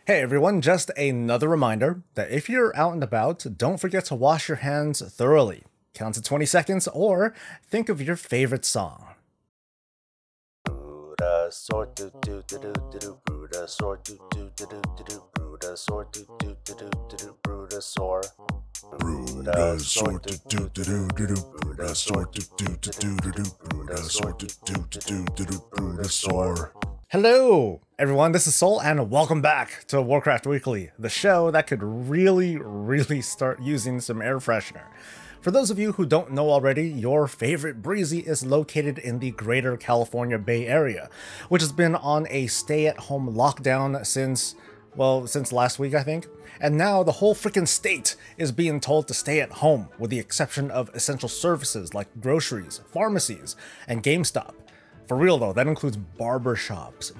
Hey everyone, just another reminder that if you're out and about, don't forget to wash your hands thoroughly. Count to 20 seconds or think of your favorite song. Hello everyone, this is Soul and welcome back to Warcraft Weekly, the show that could really start using some air freshener. For those of you who don't know already, your favorite Breezy is located in the greater California Bay Area, which has been on a stay-at-home lockdown since last week, I think. And now the whole freaking state is being told to stay at home, with the exception of essential services like groceries, pharmacies, and GameStop. For real though, that includes barbershops.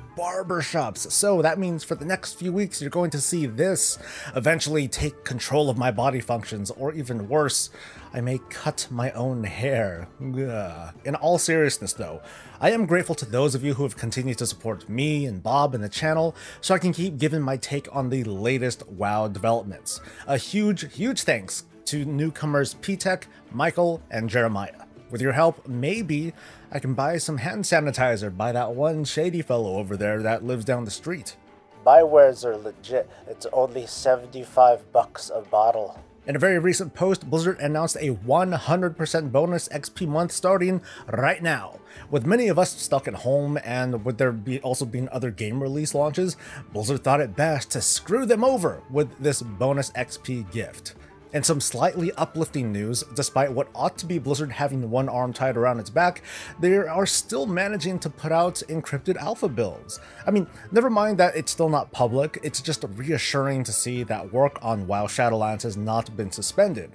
So that means for the next few weeks, you're going to see this eventually take control of my body functions, or even worse, I may cut my own hair. Ugh. In all seriousness though, I am grateful to those of you who have continued to support me and Bob and the channel so I can keep giving my take on the latest WoW developments. A huge thanks to newcomers P-Tech, Michael, and Jeremiah. With your help, maybe I can buy some hand sanitizer by that one shady fellow over there that lives down the street. My wares are legit. It's only $75 a bottle. In a very recent post, Blizzard announced a 100% bonus XP month starting right now. With many of us stuck at home and with there also being other game release launches, Blizzard thought it best to screw them over with this bonus XP gift. And some slightly uplifting news, despite what ought to be Blizzard having one arm tied around its back, they are still managing to put out encrypted alpha builds. I mean, never mind that it's still not public, it's just reassuring to see that work on WoW Shadowlands has not been suspended.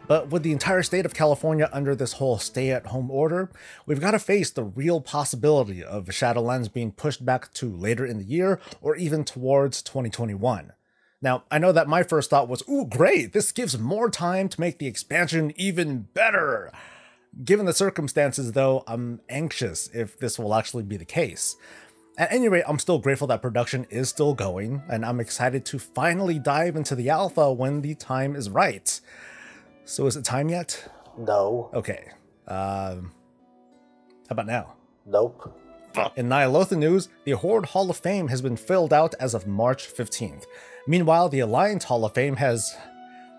But with the entire state of California under this whole stay-at-home order, we've got to face the real possibility of Shadowlands being pushed back to later in the year or even towards 2021. Now, I know that my first thought was, ooh, great, this gives more time to make the expansion even better. Given the circumstances, though, I'm anxious if this will actually be the case. At any rate, I'm still grateful that production is still going, and I'm excited to finally dive into the alpha when the time is right. So is it time yet? No. Okay. How about now? Nope. In ny'alotha news, the Horde Hall of Fame has been filled out as of March 15th. Meanwhile, the Alliance Hall of Fame has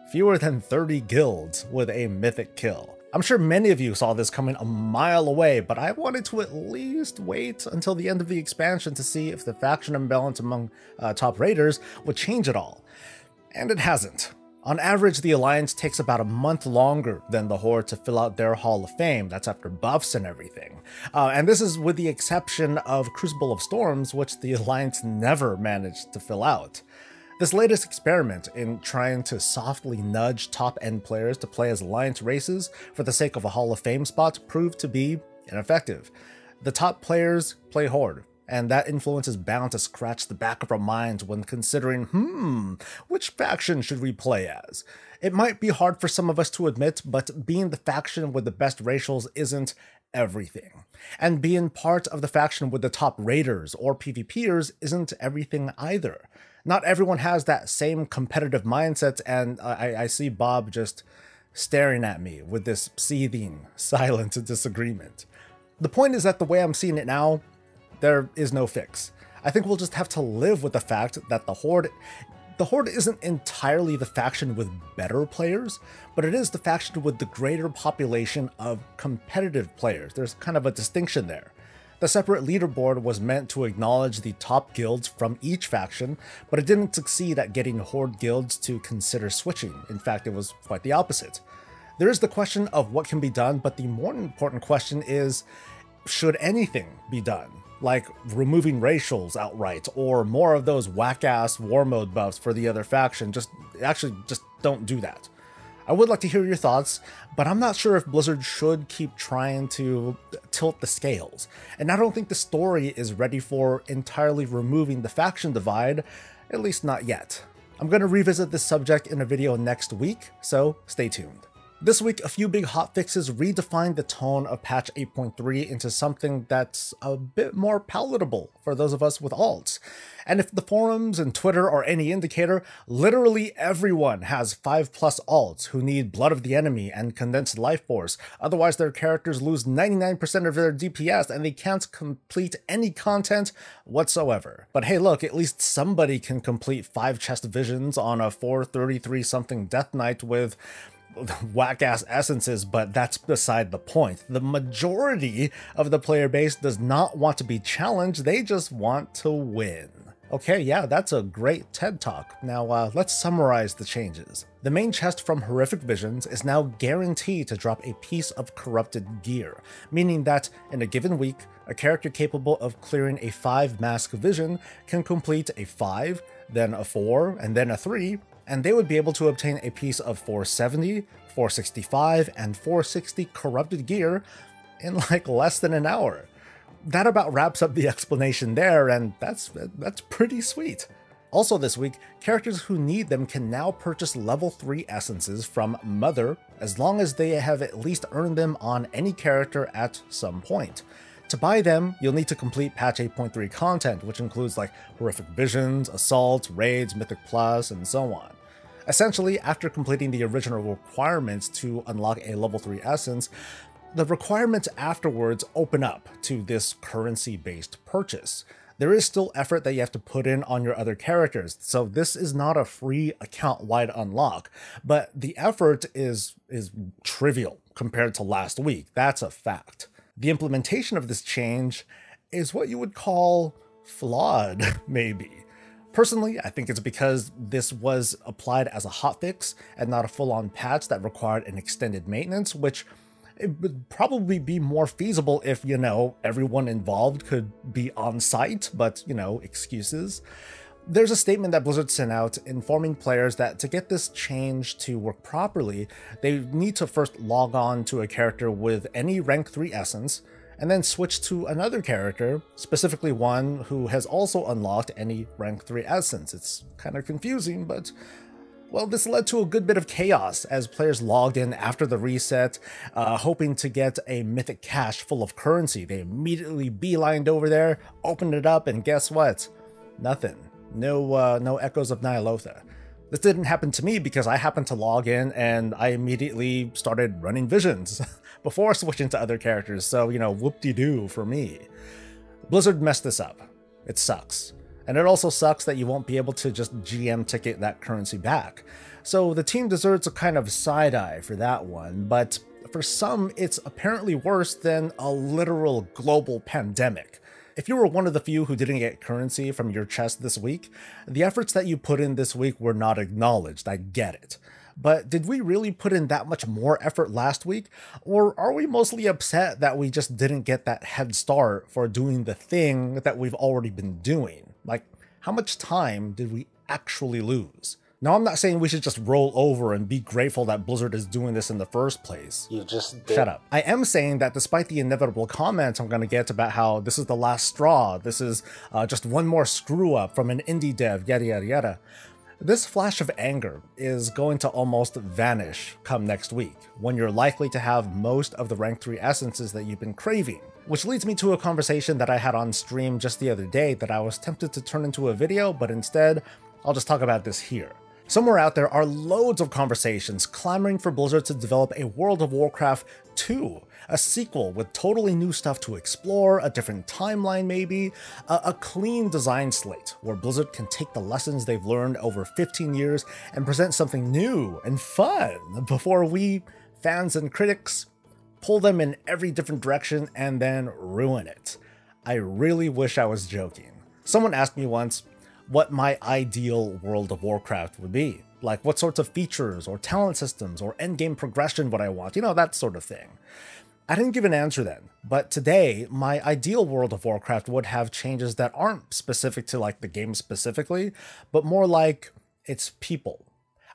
fewer than 30 guilds with a mythic kill. I'm sure many of you saw this coming a mile away, but I wanted to at least wait until the end of the expansion to see if the faction imbalance among top raiders would change at all. And it hasn't. On average, the Alliance takes about a month longer than the Horde to fill out their Hall of Fame. That's after buffs and everything. And this is with the exception of Crucible of Storms, which the Alliance never managed to fill out. This latest experiment in trying to softly nudge top-end players to play as Alliance races for the sake of a Hall of Fame spot proved to be ineffective. The top players play Horde, and that influence is bound to scratch the back of our minds when considering, which faction should we play as? It might be hard for some of us to admit, but being the faction with the best racials isn't everything. And being part of the faction with the top raiders or PvPers isn't everything either. Not everyone has that same competitive mindset, and I see Bob just staring at me with this seething, silent disagreement. The point is that the way I'm seeing it now, there is no fix. I think we'll just have to live with the fact that the Horde isn't entirely the faction with better players, but it is the faction with the greater population of competitive players. There's kind of a distinction there. The separate leaderboard was meant to acknowledge the top guilds from each faction, but it didn't succeed at getting Horde guilds to consider switching. In fact, it was quite the opposite. There is the question of what can be done, but the more important question is, should anything be done? Like removing racials outright, or more of those whack-ass war mode buffs for the other faction. Just don't do that. I would like to hear your thoughts, but I'm not sure if Blizzard should keep trying to tilt the scales. And I don't think the story is ready for entirely removing the faction divide, at least not yet. I'm going to revisit this subject in a video next week, so stay tuned. This week, a few big hotfixes redefined the tone of patch 8.3 into something that's a bit more palatable for those of us with alts. And if the forums and Twitter are any indicator, literally everyone has 5+ alts who need Blood of the Enemy and Condensed Life Force, otherwise their characters lose 99% of their DPS and they can't complete any content whatsoever. But hey look, at least somebody can complete 5 chest visions on a 433 something Death Knight with whack-ass essences, but that's beside the point. The majority of the player base does not want to be challenged, they just want to win. Okay, yeah, that's a great TED Talk. Now, let's summarize the changes. The main chest from Horrific Visions is now guaranteed to drop a piece of corrupted gear, meaning that in a given week, a character capable of clearing a 5 mask vision can complete a 5, then a 4, and then a 3, and they would be able to obtain a piece of 470, 465, and 460 corrupted gear in like less than an hour. That about wraps up the explanation there, and that's pretty sweet. Also this week, characters who need them can now purchase level 3 essences from Mother, as long as they have at least earned them on any character at some point. To buy them, you'll need to complete patch 8.3 content, which includes like Horrific Visions, Assaults, Raids, Mythic Plus, and so on. Essentially, after completing the original requirements to unlock a level 3 essence, the requirements afterwards open up to this currency-based purchase. There is still effort that you have to put in on your other characters, so this is not a free account-wide unlock, but the effort is trivial compared to last week, that's a fact. The implementation of this change is what you would call flawed, maybe. Personally, I think it's because this was applied as a hotfix and not a full-on patch that required an extended maintenance, which it would probably be more feasible if, you know, everyone involved could be on site, but, you know, excuses. There's a statement that Blizzard sent out informing players that to get this change to work properly, they need to first log on to a character with any rank 3 essence, and then switch to another character, specifically one who has also unlocked any rank 3 essence. It's kind of confusing, but well, this led to a good bit of chaos as players logged in after the reset, hoping to get a mythic cache full of currency. They immediately beelined over there, opened it up, and guess what? Nothing. No echoes of ny'alotha. This didn't happen to me because I happened to log in and I immediately started running visions before switching to other characters, so, you know, whoop-de-doo for me. Blizzard messed this up. It sucks. And it also sucks that you won't be able to just GM ticket that currency back. So the team deserves a kind of side-eye for that one, but for some it's apparently worse than a literal global pandemic. If you were one of the few who didn't get currency from your chest this week, the efforts that you put in this week were not acknowledged, I get it. But did we really put in that much more effort last week? Or are we mostly upset that we just didn't get that head start for doing the thing that we've already been doing? Like, how much time did we actually lose? Now, I'm not saying we should just roll over and be grateful that Blizzard is doing this in the first place. You just did. Shut up. I am saying that despite the inevitable comments I'm going to get about how this is the last straw, this is just one more screw up from an indie dev, yada yada yada, this flash of anger is going to almost vanish come next week, when you're likely to have most of the rank 3 essences that you've been craving. Which leads me to a conversation that I had on stream just the other day that I was tempted to turn into a video, but instead, I'll just talk about this here. Somewhere out there are loads of conversations clamoring for Blizzard to develop a World of Warcraft 2, a sequel with totally new stuff to explore, a different timeline maybe, a clean design slate where Blizzard can take the lessons they've learned over 15 years and present something new and fun before we, fans and critics, pull them in every different direction and then ruin it. I really wish I was joking. Someone asked me once what my ideal World of Warcraft would be. Like what sorts of features or talent systems or endgame progression would I want, you know, that sort of thing. I didn't give an answer then, but today my ideal World of Warcraft would have changes that aren't specific to like the game specifically, but more like its people.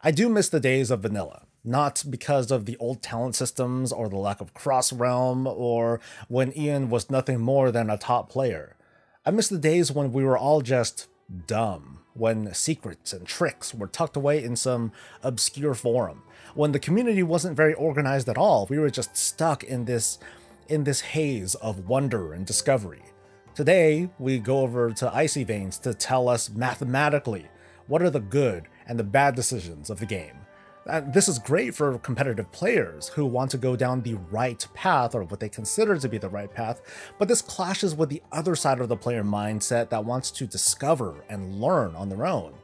I do miss the days of vanilla. Not because of the old talent systems or the lack of cross-realm or when Ian was nothing more than a top player. I miss the days when we were all just dumb, when secrets and tricks were tucked away in some obscure forum, when the community wasn't very organized at all. We were just stuck in this haze of wonder and discovery. Today, we go over to Icy Veins to tell us mathematically what are the good and the bad decisions of the game. This is great for competitive players who want to go down the right path, or what they consider to be the right path, but this clashes with the other side of the player mindset that wants to discover and learn on their own.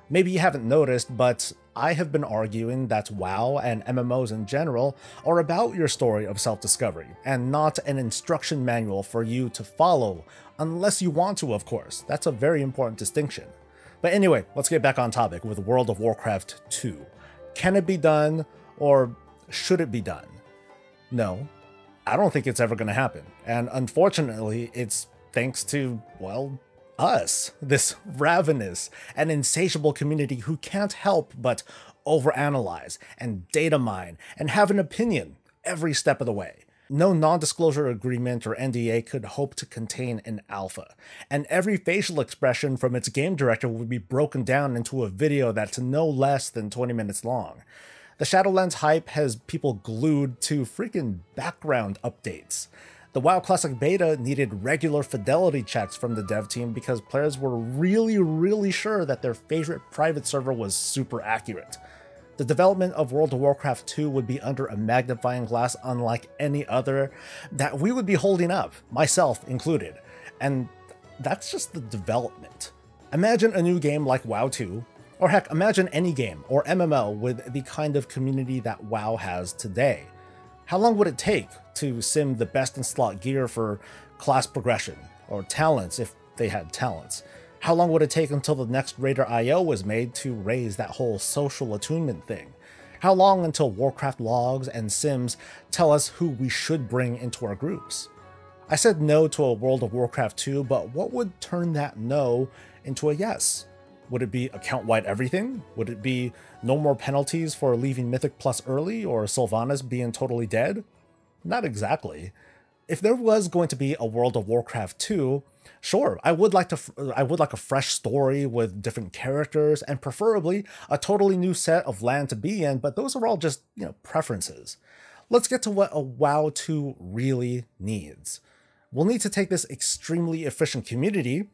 Maybe you haven't noticed, but I have been arguing that WoW and MMOs in general are about your story of self-discovery, and not an instruction manual for you to follow, unless you want to, of course. That's a very important distinction. But anyway, let's get back on topic with World of Warcraft 2. Can it be done, or should it be done? No, I don't think it's ever going to happen. And unfortunately, it's thanks to, well, us, this ravenous and insatiable community who can't help but overanalyze and data mine and have an opinion every step of the way. No non-disclosure agreement or NDA could hope to contain an alpha, and every facial expression from its game director would be broken down into a video that's no less than 20 minutes long. The Shadowlands hype has people glued to freaking background updates. The WoW Classic Beta needed regular fidelity checks from the dev team because players were really sure that their favorite private server was super accurate. The development of World of Warcraft 2 would be under a magnifying glass unlike any other that we would be holding up, myself included. And that's just the development. Imagine a new game like WoW 2, or heck, imagine any game or MMO with the kind of community that WoW has today. How long would it take to sim the best in slot gear for class progression, or talents if they had talents? How long would it take until the next Raider IO was made to raise that whole social attunement thing? How long until Warcraft logs and sims tell us who we should bring into our groups? I said no to a World of Warcraft 2, but what would turn that no into a yes? Would it be account-wide everything? Would it be no more penalties for leaving Mythic Plus early, or Sylvanas being totally dead? Not exactly. If there was going to be a World of Warcraft 2, sure, I would like a fresh story with different characters, and preferably a totally new set of land to be in, but those are all just, preferences. Let's get to what a WoW 2 really needs. We'll need to take this extremely efficient community,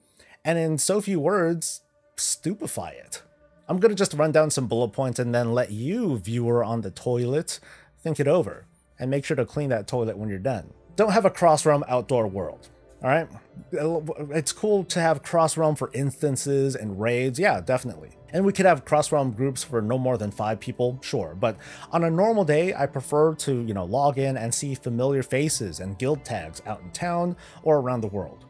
and in so few words, stupefy it. I'm gonna just run down some bullet points and then let you, viewer on the toilet, think it over, and make sure to clean that toilet when you're done. Don't have a cross-realm outdoor world. Alright? It's cool to have cross-realm for instances and raids, yeah, definitely. And we could have cross-realm groups for no more than 5 people, sure. But on a normal day, I prefer to, log in and see familiar faces and guild tags out in town or around the world.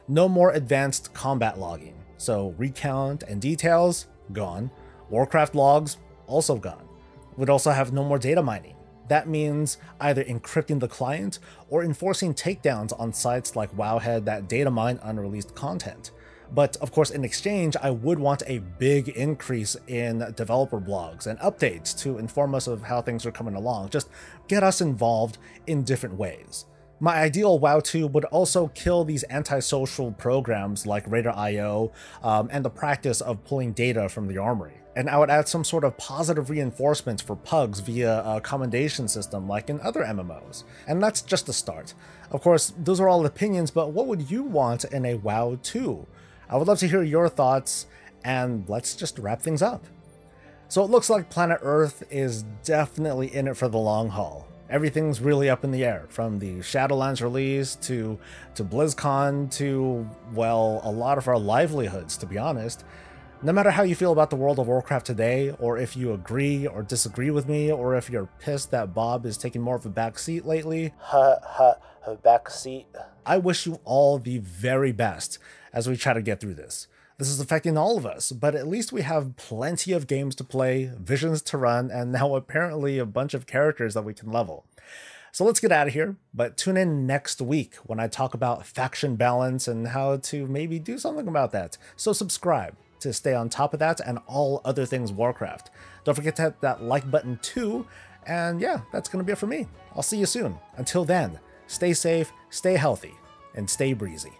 No more advanced combat logging. So recount and details, gone. Warcraft logs, also gone. We'd also have no more data mining. That means either encrypting the client or enforcing takedowns on sites like Wowhead that data mine unreleased content. But of course, in exchange, I would want a big increase in developer blogs and updates to inform us of how things are coming along. Just get us involved in different ways. My ideal WoW 2 would also kill these antisocial programs like Raider IO and the practice of pulling data from the armory. And I would add some sort of positive reinforcement for pugs via a commendation system like in other MMOs. And that's just the start. Of course, those are all opinions, but what would you want in a WoW 2? I would love to hear your thoughts, and let's just wrap things up. So it looks like Planet Earth is definitely in it for the long haul. Everything's really up in the air, from the Shadowlands release to BlizzCon to, well, a lot of our livelihoods, to be honest. No matter how you feel about the World of Warcraft today, or if you agree or disagree with me, or if you're pissed that Bob is taking more of a backseat lately, backseat. I wish you all the very best as we try to get through this. This is affecting all of us, but at least we have plenty of games to play, visions to run, and now apparently a bunch of characters that we can level. So let's get out of here, but tune in next week when I talk about faction balance and how to maybe do something about that. So subscribe to stay on top of that and all other things Warcraft. Don't forget to hit that like button too, and yeah, that's going to be it for me. I'll see you soon. Until then, stay safe, stay healthy, and stay breezy.